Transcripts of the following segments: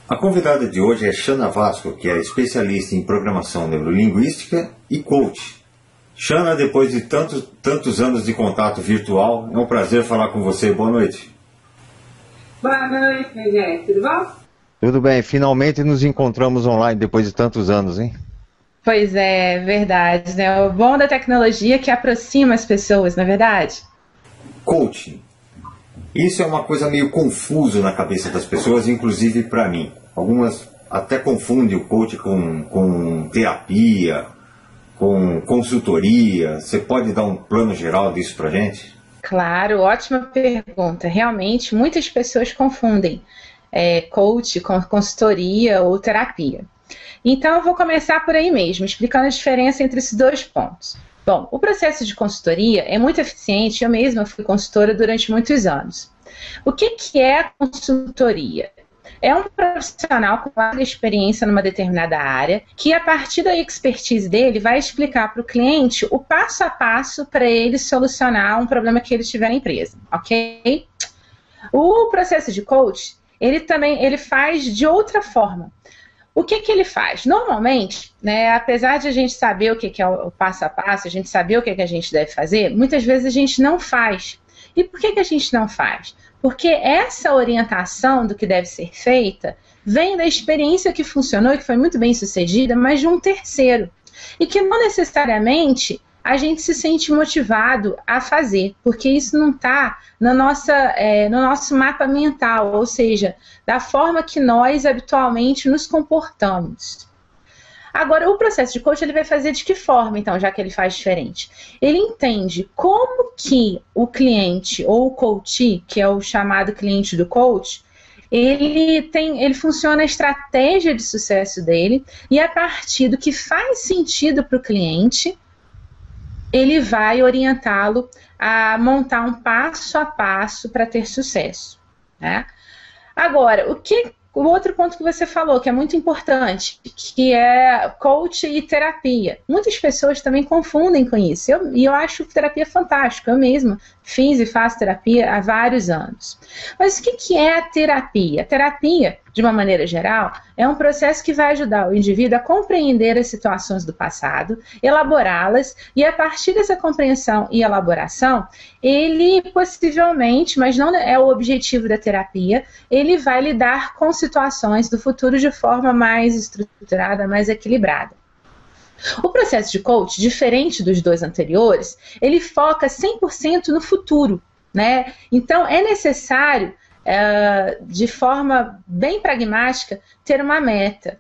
A convidada de hoje é Shana Vasco, que é especialista em programação neurolinguística e coach. Shana, depois de tantos anos de contato virtual, é um prazer falar com você. Boa noite. Boa noite, gente. Tudo bom? Tudo bem. Finalmente nos encontramos online depois de tantos anos, hein? Pois é, verdade, né? O bom da tecnologia é que aproxima as pessoas, não é verdade? Coaching. Isso é uma coisa meio confuso na cabeça das pessoas, inclusive para mim. Algumas até confundem o coaching com terapia, com consultoria. Você pode dar um plano geral disso para a gente? Claro, ótima pergunta. Realmente, muitas pessoas confundem coach com consultoria ou terapia. Então, eu vou começar por aí mesmo, explicando a diferença entre esses dois pontos. Bom, o processo de consultoria é muito eficiente, eu mesma fui consultora durante muitos anos. O que é a consultoria? É um profissional com larga experiência numa determinada área, que a partir da expertise dele vai explicar para o cliente o passo a passo para ele solucionar um problema que ele tiver na empresa, ok? O processo de coach, ele faz de outra forma. O que ele faz? Normalmente, né, apesar de a gente saber o que é o passo a passo, a gente saber o que a gente deve fazer, muitas vezes a gente não faz. E por que a gente não faz? Porque essa orientação do que deve ser feita vem da experiência que funcionou e que foi muito bem sucedida, mas de um terceiro. E que não necessariamente a gente se sente motivado a fazer, porque isso não está no nosso mapa mental, ou seja, da forma que nós habitualmente nos comportamos. Agora, o processo de coach, ele vai fazer de que forma, então, já que ele faz diferente? Ele entende como que o cliente, ou o coachee, que é o chamado cliente do coach, ele funciona a estratégia de sucesso dele, e a partir do que faz sentido para o cliente, ele vai orientá-lo a montar um passo a passo para ter sucesso, né? Agora, o outro ponto que você falou, que é muito importante, que é coach e terapia. Muitas pessoas também confundem com isso. E eu acho terapia fantástica. Eu mesma fiz e faço terapia há vários anos. Mas o que é a terapia? A terapia, de uma maneira geral, é um processo que vai ajudar o indivíduo a compreender as situações do passado, elaborá-las, e a partir dessa compreensão e elaboração, ele possivelmente, mas não é o objetivo da terapia, ele vai lidar com situações do futuro de forma mais estruturada, mais equilibrada. O processo de coach, diferente dos dois anteriores, ele foca 100% no futuro, né? Então, é necessário, de forma bem pragmática, ter uma meta.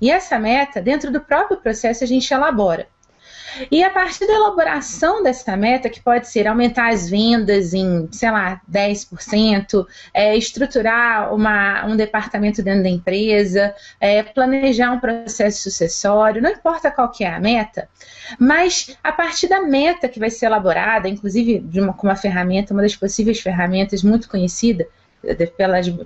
E essa meta, dentro do próprio processo, a gente elabora. E a partir da elaboração dessa meta, que pode ser aumentar as vendas em, 10%, estruturar um departamento dentro da empresa, planejar um processo sucessório, não importa qual que é a meta, mas a partir da meta que vai ser elaborada, inclusive com uma ferramenta, uma das possíveis ferramentas muito conhecida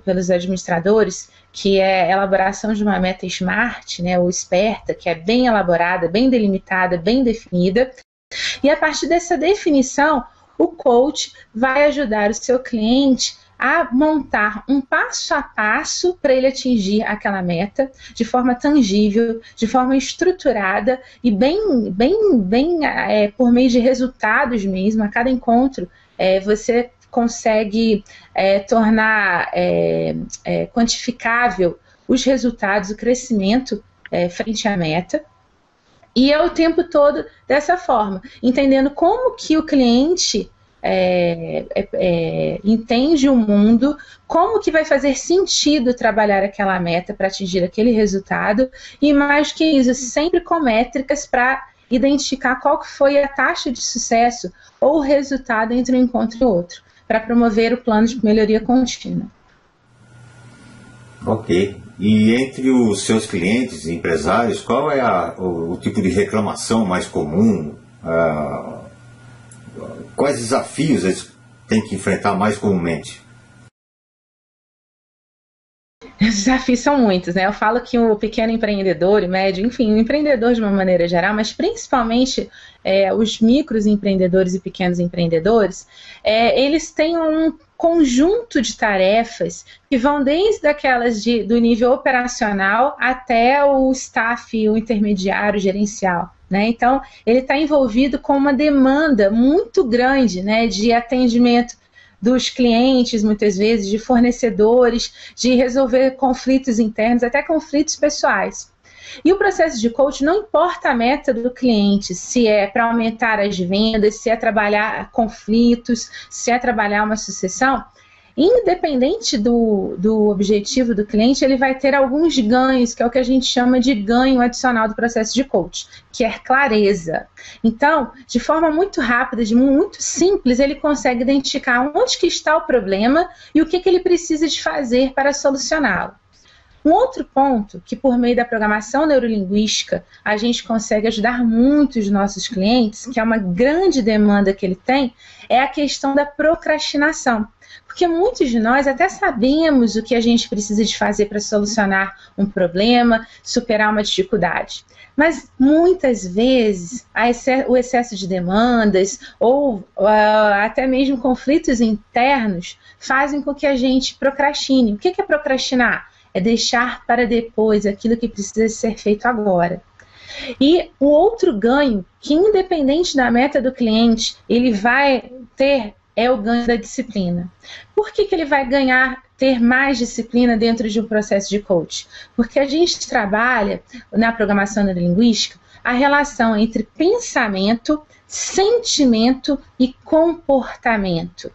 pelos administradores, que é a elaboração de uma meta SMART, né, ou esperta, que é bem elaborada, bem delimitada, bem definida. E a partir dessa definição, o coach vai ajudar o seu cliente a montar um passo a passo para ele atingir aquela meta de forma tangível, de forma estruturada e bem por meio de resultados mesmo. A cada encontro, você consegue tornar quantificável os resultados, o crescimento frente à meta. E é o tempo todo dessa forma, entendendo como que o cliente entende o mundo, como que vai fazer sentido trabalhar aquela meta para atingir aquele resultado, e mais que isso, sempre com métricas para identificar qual que foi a taxa de sucesso ou o resultado entre um encontro e outro, para promover o plano de melhoria contínua. Ok. E entre os seus clientes, empresários, qual é o tipo de reclamação mais comum? Quais desafios eles têm que enfrentar mais comumente? Os desafios são muitos, né? Eu falo que o pequeno empreendedor, o médio, enfim, o empreendedor de uma maneira geral, mas principalmente os microempreendedores e pequenos empreendedores, eles têm conjunto de tarefas que vão desde aquelas do nível operacional até o staff, o intermediário gerencial, né? Então, ele está envolvido com uma demanda muito grande, né, de atendimento dos clientes, muitas vezes, de fornecedores, de resolver conflitos internos, até conflitos pessoais. E o processo de coach não importa a meta do cliente, se é para aumentar as vendas, se é trabalhar conflitos, se é trabalhar uma sucessão, independente do objetivo do cliente, ele vai ter alguns ganhos, que é o que a gente chama de ganho adicional do processo de coach, que é clareza. Então, de forma muito rápida, muito simples, ele consegue identificar onde que está o problema e o que ele precisa de fazer para solucioná-lo. Um outro ponto que, por meio da programação neurolinguística, a gente consegue ajudar muito os nossos clientes, que é uma grande demanda que ele tem, é a questão da procrastinação. Porque muitos de nós até sabemos o que a gente precisa de fazer para solucionar um problema, superar uma dificuldade. Mas muitas vezes o excesso de demandas ou até mesmo conflitos internos fazem com que a gente procrastine. O que é procrastinar? É deixar para depois aquilo que precisa ser feito agora. E o outro ganho, que independente da meta do cliente, ele vai ter, é o ganho da disciplina. Por que ele vai ter mais disciplina dentro de um processo de coach? Porque a gente trabalha, na programação neurolinguística, a relação entre pensamento, sentimento e comportamento.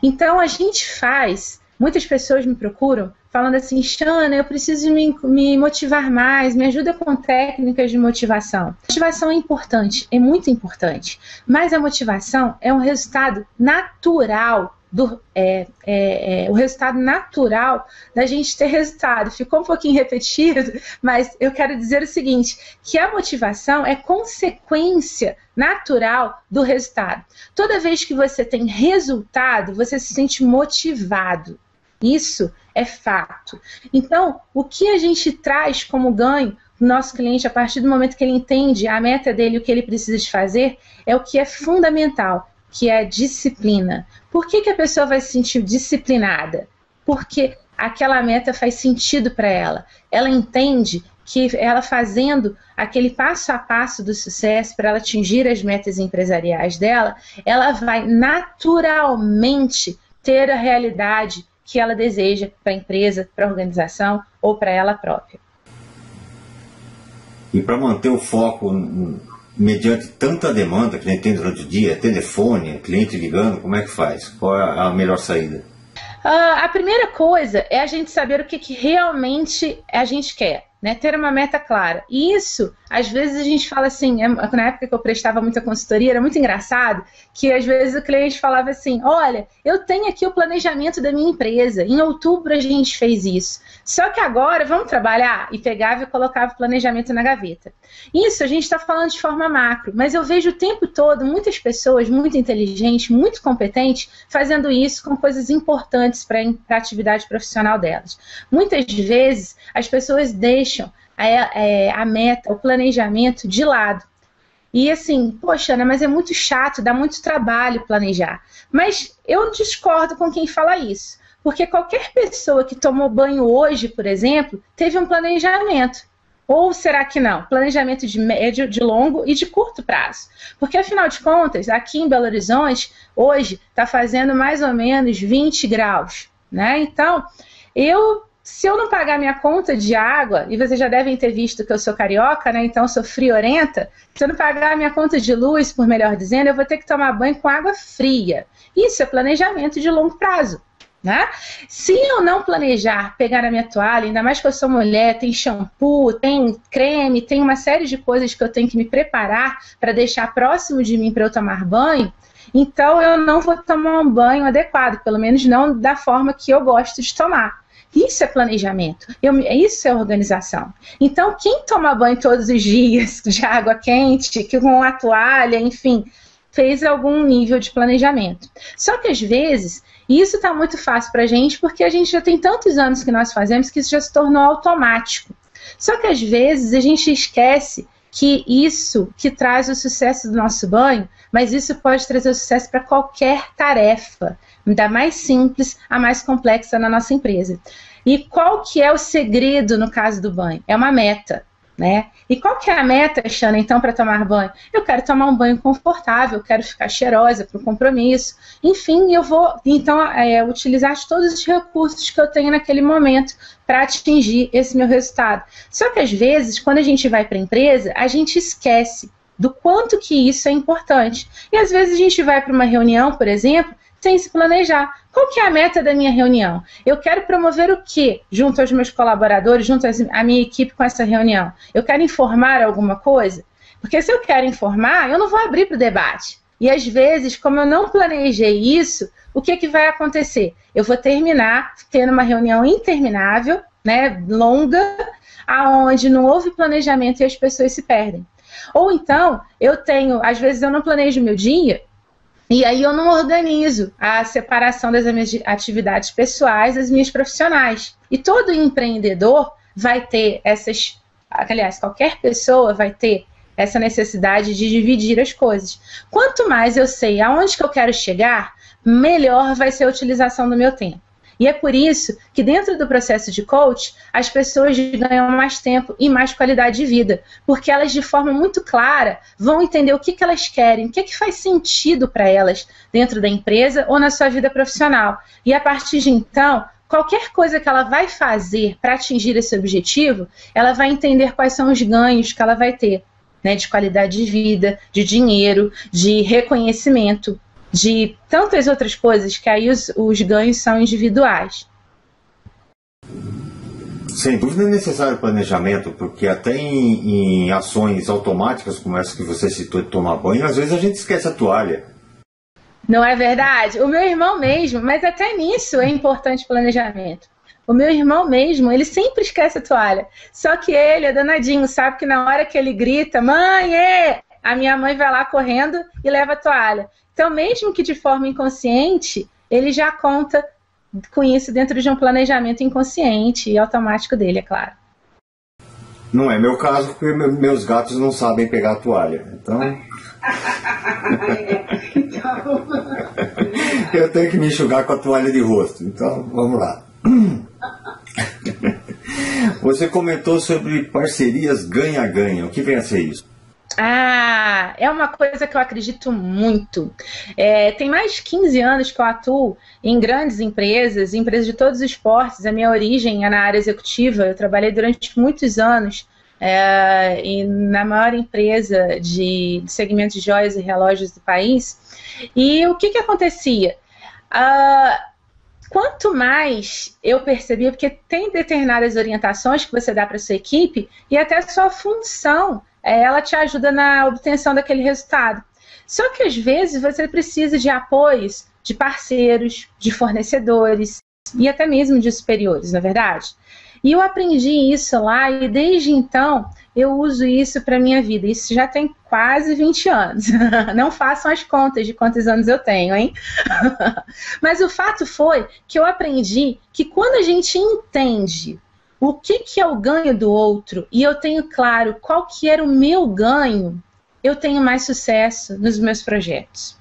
Então, a gente muitas pessoas me procuram falando assim, Shana, eu preciso me motivar mais, me ajuda com técnicas de motivação. Motivação é importante, é muito importante, mas a motivação é um resultado natural, o resultado natural da gente ter resultado. Ficou um pouquinho repetido, mas eu quero dizer o seguinte, que a motivação é consequência natural do resultado. Toda vez que você tem resultado, você se sente motivado. Isso é fato. Então, o que a gente traz como ganho do nosso cliente a partir do momento que ele entende a meta dele, o que ele precisa de fazer, é o que é fundamental, que é a disciplina. Por que a pessoa vai se sentir disciplinada? Porque aquela meta faz sentido para ela. Ela entende que ela fazendo aquele passo a passo do sucesso para ela atingir as metas empresariais dela, ela vai naturalmente ter a realidade que ela deseja para a empresa, para a organização ou para ela própria. E para manter o foco mediante tanta demanda que a gente tem durante o dia, telefone, cliente ligando, como é que faz? Qual é a melhor saída? A primeira coisa é a gente saber o que realmente a gente quer, né? Ter uma meta clara. E isso, às vezes a gente fala assim, na época que eu prestava muita consultoria, era muito engraçado, que às vezes o cliente falava assim, olha, eu tenho aqui o planejamento da minha empresa, em outubro a gente fez isso, só que agora vamos trabalhar? E pegava e colocava o planejamento na gaveta. Isso a gente está falando de forma macro, mas eu vejo o tempo todo muitas pessoas muito inteligentes, muito competentes, fazendo isso com coisas importantes para a atividade profissional delas. Muitas vezes as pessoas deixam a meta, o planejamento de lado. E assim, poxa, Ana, mas é muito chato, dá muito trabalho planejar. Mas eu discordo com quem fala isso. Porque qualquer pessoa que tomou banho hoje, por exemplo, teve um planejamento. Ou será que não? Planejamento de médio, de longo e de curto prazo. Porque, afinal de contas, aqui em Belo Horizonte, hoje, está fazendo mais ou menos 20 graus. Né? Então, se eu não pagar minha conta de água, e vocês já devem ter visto que eu sou carioca, né? Então eu sou friorenta, se eu não pagar minha conta de luz, por melhor dizendo, eu vou ter que tomar banho com água fria. Isso é planejamento de longo prazo. Né? Se eu não planejar, pegar a minha toalha, ainda mais que eu sou mulher, tem shampoo, tem creme, tem uma série de coisas que eu tenho que me preparar para deixar próximo de mim para eu tomar banho, então eu não vou tomar um banho adequado, pelo menos não da forma que eu gosto de tomar. Isso é planejamento, isso é organização. Então, quem toma banho todos os dias de água quente, com a toalha, enfim, fez algum nível de planejamento. Só que às vezes, isso está muito fácil para a gente, porque a gente já tem tantos anos que nós fazemos que isso já se tornou automático. Só que às vezes a gente esquece que isso que traz o sucesso do nosso banho, mas isso pode trazer o sucesso para qualquer tarefa, da mais simples a mais complexa na nossa empresa. E qual que é o segredo no caso do banho? É uma meta, né? E qual que é a meta, Xana, então, para tomar banho? Eu quero tomar um banho confortável, eu quero ficar cheirosa para o compromisso. Enfim, eu vou, então, utilizar todos os recursos que eu tenho naquele momento para atingir esse meu resultado. Só que, às vezes, quando a gente vai para a empresa, a gente esquece do quanto que isso é importante. E, às vezes, a gente vai para uma reunião, por exemplo, sem se planejar. Qual que é a meta da minha reunião? Eu quero promover o quê junto aos meus colaboradores, junto à minha equipe com essa reunião? Eu quero informar alguma coisa? Porque se eu quero informar, eu não vou abrir para o debate. E às vezes, como eu não planejei isso, o que que vai acontecer? Eu vou terminar tendo uma reunião interminável, né, longa, aonde não houve planejamento e as pessoas se perdem. Ou então, às vezes eu não planejo o meu dia, e aí eu não organizo a separação das minhas atividades pessoais das minhas profissionais. E todo empreendedor vai ter qualquer pessoa vai ter essa necessidade de dividir as coisas. Quanto mais eu sei aonde que eu quero chegar, melhor vai ser a utilização do meu tempo. E é por isso que dentro do processo de coach, as pessoas ganham mais tempo e mais qualidade de vida, porque elas de forma muito clara vão entender o que elas querem, o que faz sentido para elas dentro da empresa ou na sua vida profissional. E a partir de então, qualquer coisa que ela vai fazer para atingir esse objetivo, ela vai entender quais são os ganhos que ela vai ter, né, de qualidade de vida, de dinheiro, de reconhecimento, de tantas outras coisas que aí os ganhos são individuais. Sem dúvida é necessário planejamento, porque até em ações automáticas, como essa que você citou de tomar banho, às vezes a gente esquece a toalha. Não é verdade? O meu irmão mesmo, mas até nisso é importante planejamento. O meu irmão mesmo, ele sempre esquece a toalha. Só que ele é danadinho, sabe que na hora que ele grita, mãe, a minha mãe vai lá correndo e leva a toalha. Então, mesmo que de forma inconsciente, ele já conta com isso dentro de um planejamento inconsciente e automático dele, é claro. Não é meu caso, porque meus gatos não sabem pegar a toalha. Então... eu tenho que me enxugar com a toalha de rosto. Então, vamos lá. Você comentou sobre parcerias ganha-ganha. O que vem a ser isso? É uma coisa que eu acredito muito. Tem mais de 15 anos que eu atuo em grandes empresas de todos os portes. A minha origem é na área executiva. Eu trabalhei durante muitos anos na maior empresa de segmento de joias e relógios do país. E o que acontecia? Quanto mais eu percebia, porque tem determinadas orientações que você dá para a sua equipe e até a sua função, ela te ajuda na obtenção daquele resultado. Só que às vezes você precisa de apoios de parceiros, de fornecedores e até mesmo de superiores, não é verdade? E eu aprendi isso lá e desde então eu uso isso para a minha vida. Isso já tem quase 20 anos. Não façam as contas de quantos anos eu tenho, hein? Mas o fato foi que eu aprendi que quando a gente entende o que é o ganho do outro e eu tenho claro qual que era o meu ganho, eu tenho mais sucesso nos meus projetos.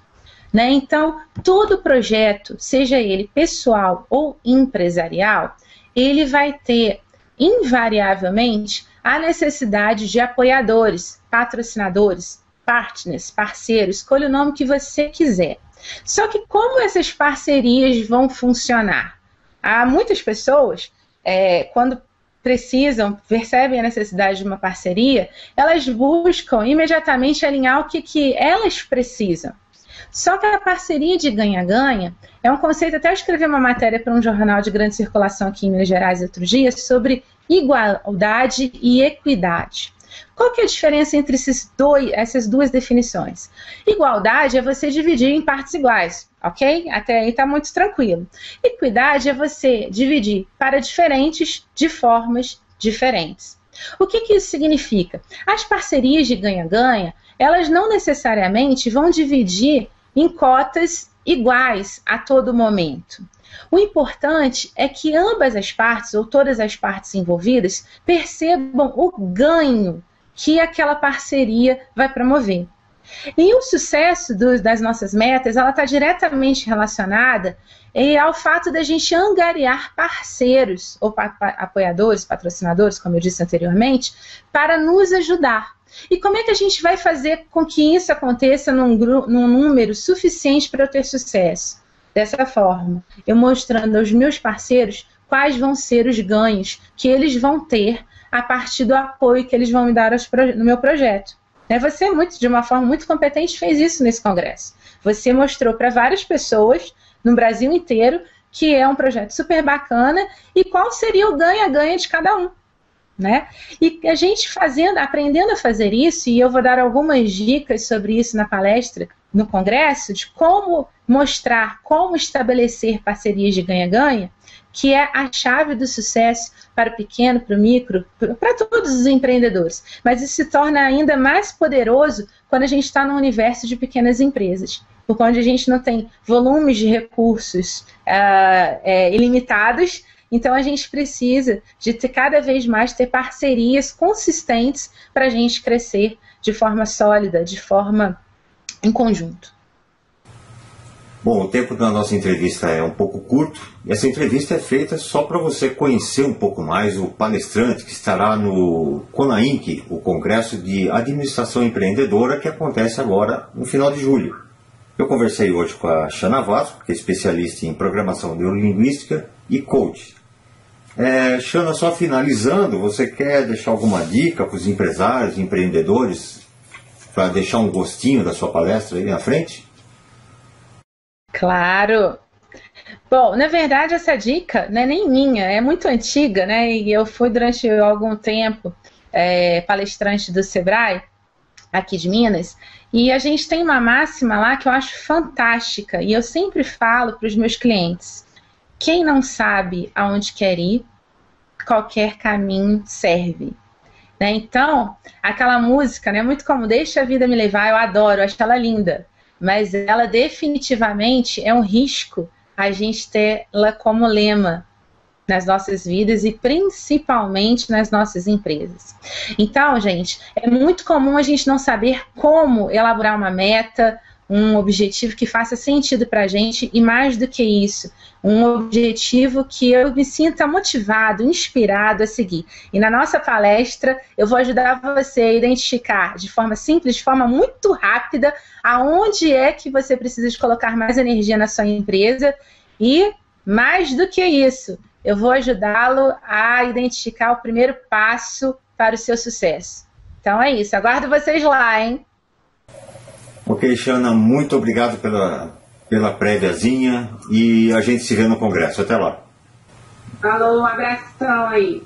Né? Então, todo projeto, seja ele pessoal ou empresarial, ele vai ter, invariavelmente, a necessidade de apoiadores, patrocinadores, partners, parceiros, escolha o nome que você quiser. Só que como essas parcerias vão funcionar? Há muitas pessoas, quando percebem a necessidade de uma parceria, elas buscam imediatamente alinhar o que elas precisam. Só que a parceria de ganha-ganha é um conceito, até eu escrevi uma matéria para um jornal de grande circulação aqui em Minas Gerais outro dia, sobre igualdade e equidade. Qual que é a diferença entre essas duas definições? Igualdade é você dividir em partes iguais, ok? Até aí está muito tranquilo. Equidade é você dividir para diferentes de formas diferentes. O que isso significa? As parcerias de ganha-ganha, elas não necessariamente vão dividir em cotas iguais a todo momento. O importante é que ambas as partes, ou todas as partes envolvidas, percebam o ganho que aquela parceria vai promover. E o sucesso das nossas metas, ela está diretamente relacionada ao fato da gente angariar parceiros, ou apoiadores, patrocinadores, como eu disse anteriormente, para nos ajudar. E como é que a gente vai fazer com que isso aconteça num número suficiente para eu ter sucesso? Dessa forma, eu mostrando aos meus parceiros quais vão ser os ganhos que eles vão ter a partir do apoio que eles vão me dar no meu projeto. Você, de uma forma muito competente, fez isso nesse congresso. Você mostrou para várias pessoas no Brasil inteiro que é um projeto super bacana e qual seria o ganha-ganha de cada um. E a gente aprendendo a fazer isso, e eu vou dar algumas dicas sobre isso na palestra, no congresso, de como mostrar, como estabelecer parcerias de ganha-ganha, que é a chave do sucesso para o pequeno, para o micro, para todos os empreendedores. Mas isso se torna ainda mais poderoso quando a gente está no universo de pequenas empresas, porque onde a gente não tem volumes de recursos ilimitados. Então, a gente precisa de cada vez mais ter parcerias consistentes para a gente crescer de forma sólida, de forma em conjunto. Bom, o tempo da nossa entrevista é um pouco curto. E essa entrevista é feita só para você conhecer um pouco mais o palestrante que estará no CONAINC, o Congresso de Administração Empreendedora, que acontece agora no final de julho. Eu conversei hoje com a Shana Vasco, que é especialista em programação neurolinguística e coach. Shana, só finalizando, você quer deixar alguma dica para os empresários, empreendedores, para deixar um gostinho da sua palestra aí na frente? Claro! Bom, na verdade essa dica não é nem minha, é muito antiga, e eu fui durante algum tempo palestrante do Sebrae, aqui de Minas, e a gente tem uma máxima lá que eu acho fantástica, e eu sempre falo para os meus clientes: quem não sabe aonde quer ir, qualquer caminho serve. Então, aquela música, muito como Deixa a Vida Me Levar, eu adoro, eu acho ela linda, mas ela definitivamente é um risco a gente tê-la como lema nas nossas vidas e principalmente nas nossas empresas. Então, gente, é muito comum a gente não saber como elaborar uma meta, um objetivo que faça sentido para a gente e, mais do que isso, um objetivo que eu me sinta motivado, inspirado a seguir. E na nossa palestra eu vou ajudar você a identificar de forma simples, de forma muito rápida, aonde é que você precisa de colocar mais energia na sua empresa e, mais do que isso, eu vou ajudá-lo a identificar o primeiro passo para o seu sucesso. Então é isso, aguardo vocês lá, hein? Ok, Shana, muito obrigado pela préviazinha e a gente se vê no congresso. Até lá. Falou, um abração aí.